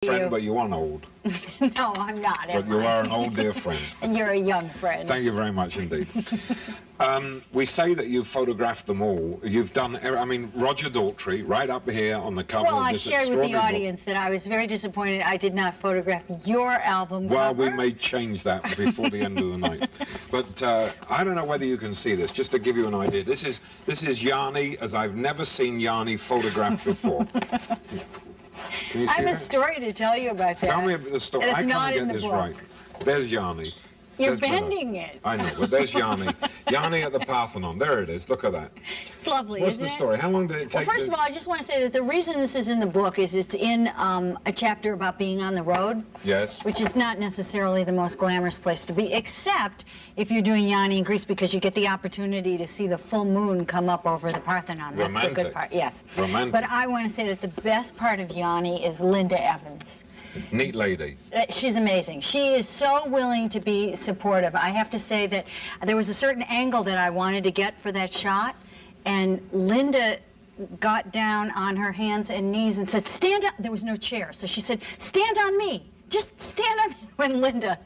Friend, but you aren't old. No, I'm not. But you are an old dear friend. And you're a young friend. Thank you very much indeed. We say that you've photographed them all. You've done, I mean, Roger Daltrey, right up here on the cover of this I shared with the audience book. that I was very disappointed I did not photograph your album Well, cover. we may change that before the end of the night. But I don't know whether you can see this, just to give you an idea. This is Yanni as I've never seen Yanni photographed before. Can you see I have a that? story to tell you about that. Tell me about the story. And I it's can't not get in the this book. right. There's Yanni. You're There's better. bending it. I know, but there's Yanni. Yanni at the Parthenon. There it is. Look at that. It's lovely, What's isn't the it? story? How long did it take? Well, first of all, I just want to say that the reason this is in the book is it's in a chapter about being on the road. Yes. Which is not necessarily the most glamorous place to be, except if you're doing Yanni in Greece, because you get the opportunity to see the full moon come up over the Parthenon. That's Romantic. the good part. Yes. Romantic. But I want to say that the best part of Yanni is Linda Evans. Neat lady. She's amazing. She is so willing to be supportive. I have to say that there was a certain angle that I wanted to get for that shot, and Linda got down on her hands and knees and said, "Stand up." There was no chair, so she said, "Stand on me. Just stand on me." When Linda,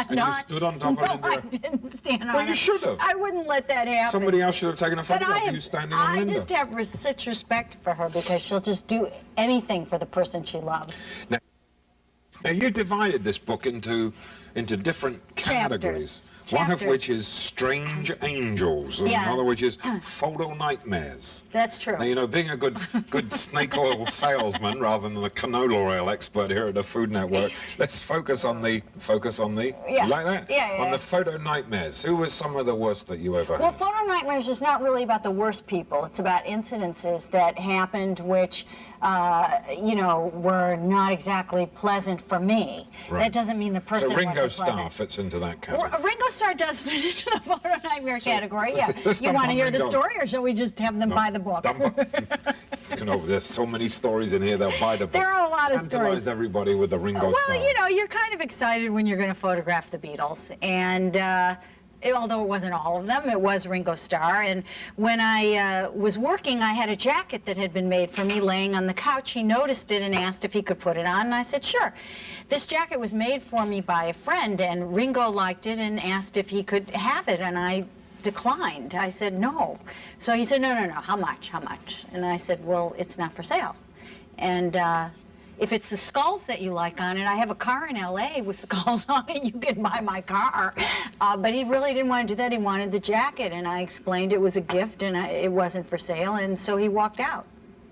You stood on top of Linda? No, I didn't stand on her. Well, you should have. I wouldn't let that happen. Somebody else should have taken a But photograph of you standing on Linda. I just have such respect for her because she'll just do anything for the person she loves. Now, you divided this book into different categories. One of which is Strange Angels, and another which is Photo Nightmares. That's true. Now, you know, being a good snake oil salesman rather than a canola oil expert here at the Food Network, let's focus on the, you like that? Yeah. On the Photo Nightmares. Who was some of the worst that you ever had? Well, Photo Nightmares is not really about the worst people. It's about incidences that happened which, you know, were not exactly pleasant for me. Right. That doesn't mean the person So Ringo wasn't Starr pleasant. fits into that category. Ringo Starr does fit into the Photo Nightmare category, yeah. let's You dump want to on hear the Ringo. story, or shall we just have them buy the book? You know, there's so many stories in here, they'll buy the book. There are a lot of Tantalize stories. everybody with the Ringo Starr. Well, you know, you're kind of excited when you're going to photograph the Beatles, and although it wasn't all of them, it was Ringo Starr. And when I was working, I had a jacket that had been made for me laying on the couch. He noticed it and asked if he could put it on, and I said, sure. This jacket was made for me by a friend, and Ringo liked it and asked if he could have it, and I declined. I said, no. So he said, no, how much, how much? And I said, well, it's not for sale. And if it's the skulls that you like on it, I have a car in L.A. with skulls on it. You can buy my car. But he really didn't want to do that. He wanted the jacket, and I explained it was a gift and it wasn't for sale, and so he walked out.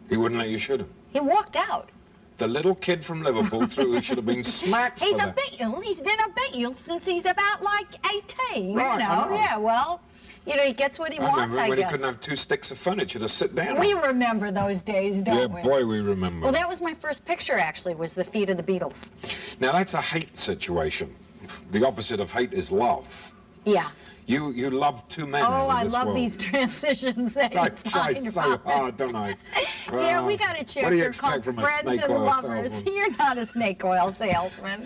He wouldn't let you shoot him. He walked out. The little kid from Liverpool who should have been smacked. He's for a that. Beatle. He's been a Beatle since he's about like 18. Right, you know. I know. Yeah, well, you know, he gets what he wants, remember I when he guess. couldn't have 2 sticks of furniture to sit down We on. remember those days, don't Yeah, we? boy, we remember. Well, that was my first picture, actually, was the feet of the Beatles. Now, that's a hate situation. The opposite of hate is love. Yeah. You love 2 men. Oh, in I this love world. these transitions that you I try find, so Robin. hard, don't I? Yeah, Well, we got a what do you chapter expect called from a Friends snake and oil Lovers. salesman? You're not a snake oil salesman.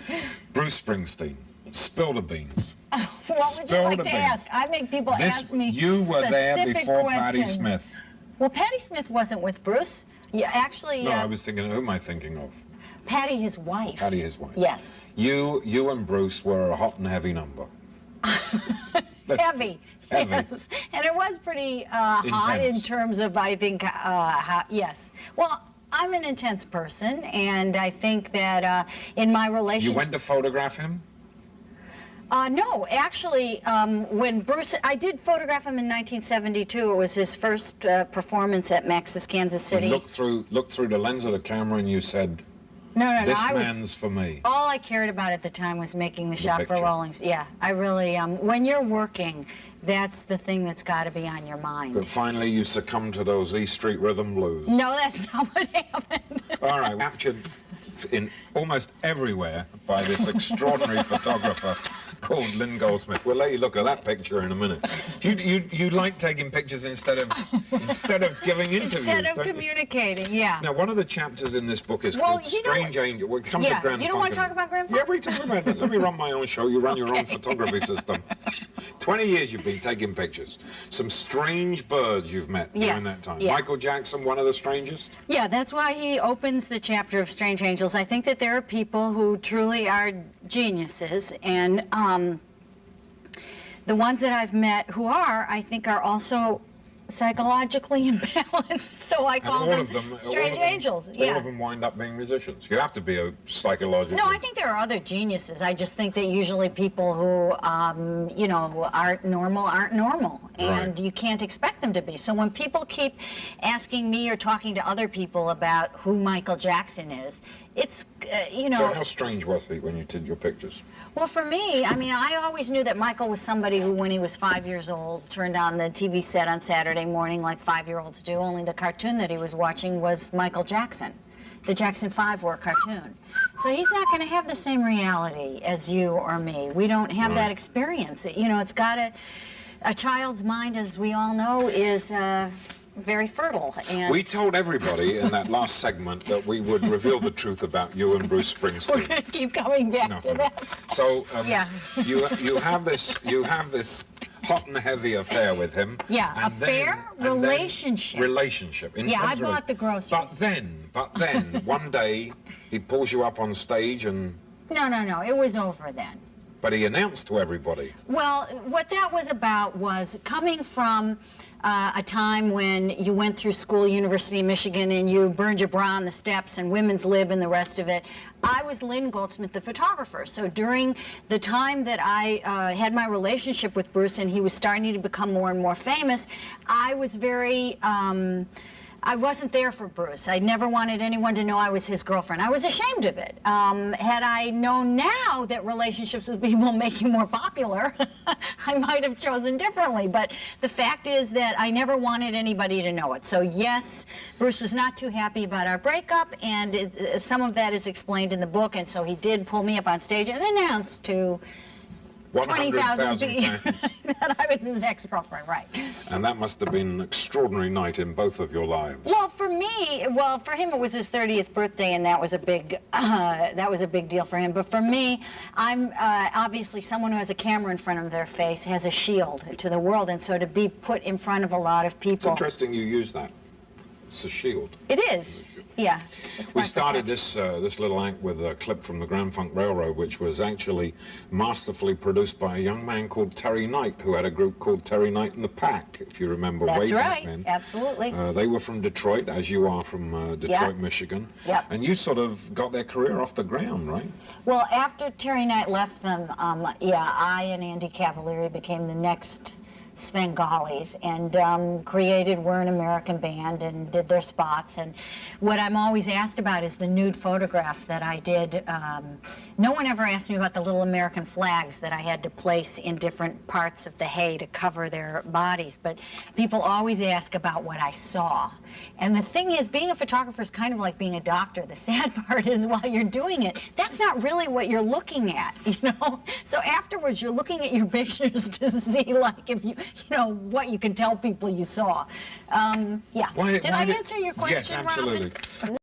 Bruce Springsteen, spill the beans. What would you Spill like the to beans. ask? I make people ask me You were there specific before Patti questions. Smith. Well, Patti Smith wasn't with Bruce. Yeah, actually, No, I was thinking, who am I thinking of? Patti, his wife. Patti, his wife. Yes. You and Bruce were a hot and heavy number. Heavy. Heavy. Yes. And it was pretty hot in Intense. terms of, I think, yes. Well, I'm an intense person, and I think that in my relationship... You went to photograph him? No, actually, when Bruce... I did photograph him in 1972. It was his first performance at Max's Kansas City. You looked through the lens of the camera and you said, No, this I was... man's for me. All I cared about at the time was making the shot for picture. Rolling. Yeah, I really, when you're working, that's the thing that's got to be on your mind. But finally you succumbed to those E Street Rhythm blues. No, that's not what happened. All right, captured in almost everywhere by this extraordinary photographer called Lynn Goldsmith. We'll let you look at that picture in a minute. You like taking pictures instead of giving interviews, Instead of don't you? communicating, yeah. Now, one of the chapters in this book is called you know- Strange Angel. Well, it comes Yeah, to Grand you don't want to Funkin'. talk about Grand Yeah, Funk? we talk about that. Let me run my own show. You run your own photography system. 20 years you've been taking pictures. Some strange birds you've met during Yes, that time. yeah. Michael Jackson, one of the strangest? Yeah, that's why he opens the chapter of Strange Angels. I think that there are people who truly are geniuses, and the ones that I've met who are, I think, are also psychologically imbalanced, so I call them strange angels. All of them wind up being musicians. You have to be a psychologist. No, I think there are other geniuses. I just think that usually people who, you know, aren't normal, and you can't expect them to be. So when people keep asking me or talking to other people about who Michael Jackson is, it's, you know... So how strange was he when you did your pictures? Well, for me, I mean, I always knew that Michael was somebody who, when he was 5 years old, turned on the TV set on Saturday morning like 5-year-olds do, only the cartoon that he was watching was Michael Jackson. The Jackson 5 were a cartoon. So he's not going to have the same reality as you or me. We don't have that experience. You know, it's got to... A child's mind, as we all know, is... very fertile. And we told everybody in that last segment that we would reveal the truth about you and Bruce Springsteen. we're going to keep coming back to that. So Yeah. you have this hot and heavy affair with him. Yeah, and affair, relationship. Relationship. Yeah, I bought the groceries. But then, one day he pulls you up on stage and. No, it was over then. But he announced to everybody. Well, what that was about was coming from a time when you went through school, University of Michigan, and you burned your bra on the steps and women's lib and the rest of it. I was Lynn Goldsmith, the photographer. So during the time that I had my relationship with Bruce and he was starting to become more and more famous, I was very... I wasn't there for Bruce. I never wanted anyone to know I was his girlfriend. I was ashamed of it. Had I known now that relationships with people make you more popular, I might have chosen differently. But the fact is that I never wanted anybody to know it. So yes, Bruce was not too happy about our breakup, and some of that is explained in the book, and so he did pull me up on stage and announced to 20,000 people that I was his ex-girlfriend, right. And that must have been an extraordinary night in both of your lives. Well, for me, for him it was his 30th birthday, and that was a big deal for him. But for me, I'm obviously someone who has a camera in front of their face has a shield to the world, and so to be put in front of a lot of people. It's interesting you use that. It's a shield. It is. Yeah. We started this little act with a clip from the Grand Funk Railroad, which was actually masterfully produced by a young man called Terry Knight, who had a group called Terry Knight and the Pack, if you remember. That's way right. back then. Absolutely. They were from Detroit, as you are from Detroit, Michigan. Yep. And you sort of got their career off the ground, right? Well, after Terry Knight left them, I and Andy Cavalieri became the next Svengalis and created We're an American Band and did their spots. And what I'm always asked about is the nude photograph that I did. No one ever asked me about the little American flags that I had to place in different parts of the hay to cover their bodies, but people always ask about what I saw. And the thing is, being a photographer is kind of like being a doctor. The sad part is while you're doing it, that's not really what you're looking at, you know? So afterwards, you're looking at your pictures to see, like, if you know, what you can tell people you saw. Yeah. Did I answer your question, Yes, absolutely. Robin?